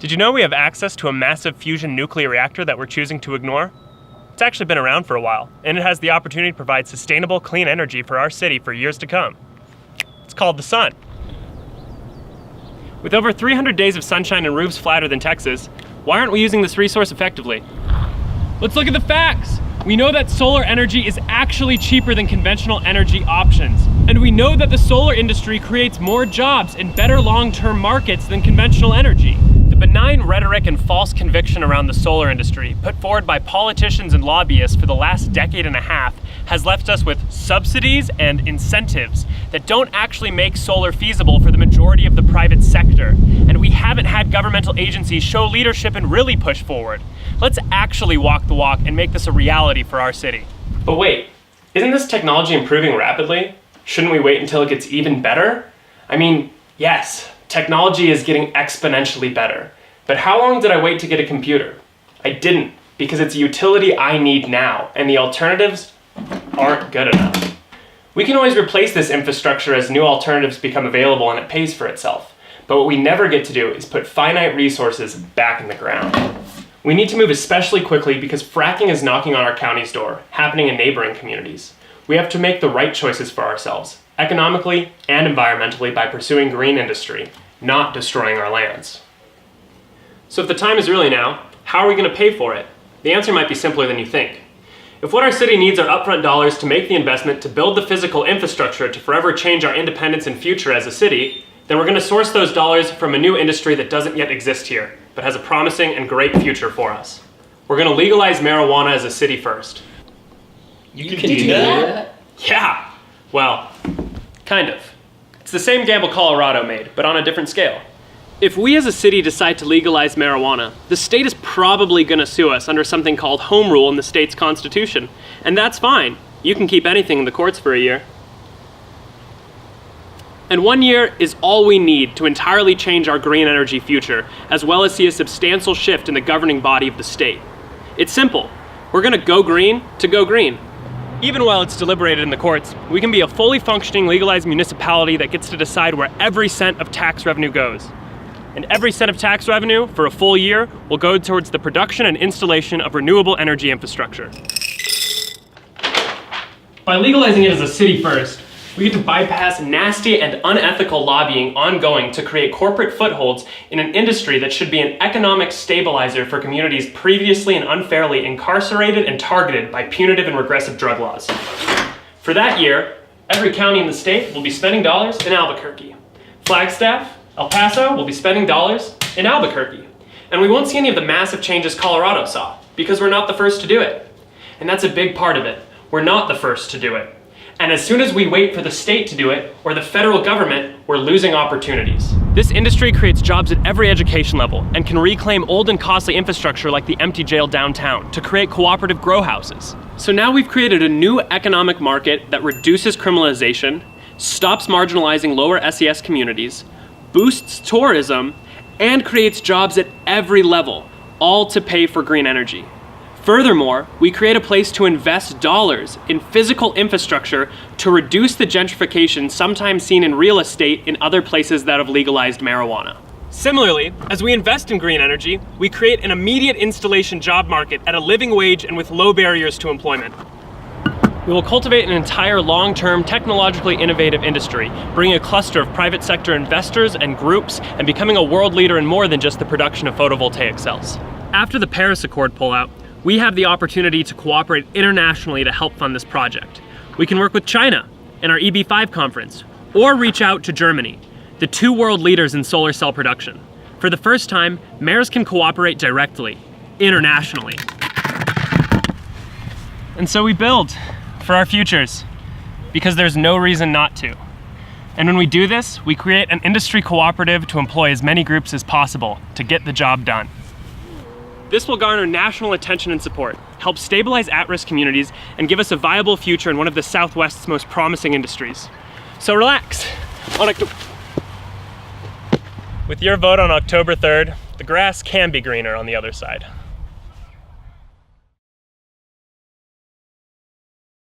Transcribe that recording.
Did you know we have access to a massive fusion nuclear reactor that we're choosing to ignore? It's actually been around for a while, and it has the opportunity to provide sustainable, clean energy for our city for years to come. It's called the sun. With over 300 days of sunshine and roofs flatter than Texas, why aren't we using this resource effectively? Let's look at the facts. We know that solar energy is actually cheaper than conventional energy options. And we know that the solar industry creates more jobs and better long-term markets than conventional energy. The benign rhetoric and false conviction around the solar industry, put forward by politicians and lobbyists for the last decade and a half, has left us with subsidies and incentives that don't actually make solar feasible for the majority of the private sector. And we haven't had governmental agencies show leadership and really push forward. Let's actually walk the walk and make this a reality for our city. But wait, isn't this technology improving rapidly? Shouldn't we wait until it gets even better? I mean, yes, technology is getting exponentially better. But how long did I wait to get a computer? I didn't, because it's a utility I need now, and the alternatives aren't good enough. We can always replace this infrastructure as new alternatives become available and it pays for itself. But what we never get to do is put finite resources back in the ground. We need to move especially quickly because fracking is knocking on our county's door, happening in neighboring communities. We have to make the right choices for ourselves, economically and environmentally, by pursuing green industry, not destroying our lands. So if the time is really now, how are we going to pay for it? The answer might be simpler than you think. If what our city needs are upfront dollars to make the investment to build the physical infrastructure to forever change our independence and future as a city, then we're going to source those dollars from a new industry that doesn't yet exist here, but has a promising and great future for us. We're going to legalize marijuana as a city first. You can do that? Yeah, well, kind of. It's the same gamble Colorado made, but on a different scale. If we as a city decide to legalize marijuana, the state is probably going to sue us under something called home rule in the state's constitution. And that's fine. You can keep anything in the courts for a year. And 1 year is all we need to entirely change our green energy future, as well as see a substantial shift in the governing body of the state. It's simple. We're going to go green to go green. Even while it's deliberated in the courts, we can be a fully functioning legalized municipality that gets to decide where every cent of tax revenue goes. And every cent of tax revenue for a full year will go towards the production and installation of renewable energy infrastructure. By legalizing it as a city first, we get to bypass nasty and unethical lobbying ongoing to create corporate footholds in an industry that should be an economic stabilizer for communities previously and unfairly incarcerated and targeted by punitive and regressive drug laws. For that year, every county in the state will be spending dollars in Albuquerque. Flagstaff, El Paso will be spending dollars in Albuquerque. And we won't see any of the massive changes Colorado saw, because we're not the first to do it. And that's a big part of it. We're not the first to do it. And as soon as we wait for the state to do it, or the federal government, we're losing opportunities. This industry creates jobs at every education level and can reclaim old and costly infrastructure like the empty jail downtown to create cooperative grow houses. So now we've created a new economic market that reduces criminalization, stops marginalizing lower SES communities, boosts tourism, and creates jobs at every level, all to pay for green energy. Furthermore, we create a place to invest dollars in physical infrastructure to reduce the gentrification sometimes seen in real estate in other places that have legalized marijuana. Similarly, as we invest in green energy, we create an immediate installation job market at a living wage and with low barriers to employment. We will cultivate an entire long-term, technologically innovative industry, bringing a cluster of private sector investors and groups, and becoming a world leader in more than just the production of photovoltaic cells. After the Paris Accord pullout, we have the opportunity to cooperate internationally to help fund this project. We can work with China in our EB5 conference, or reach out to Germany, the two world leaders in solar cell production. For the first time, mayors can cooperate directly, internationally. And so we build for our futures, because there's no reason not to. And when we do this, we create an industry cooperative to employ as many groups as possible to get the job done. This will garner national attention and support, help stabilize at-risk communities, and give us a viable future in one of the Southwest's most promising industries. So relax. With your vote on October 3rd, the grass can be greener on the other side.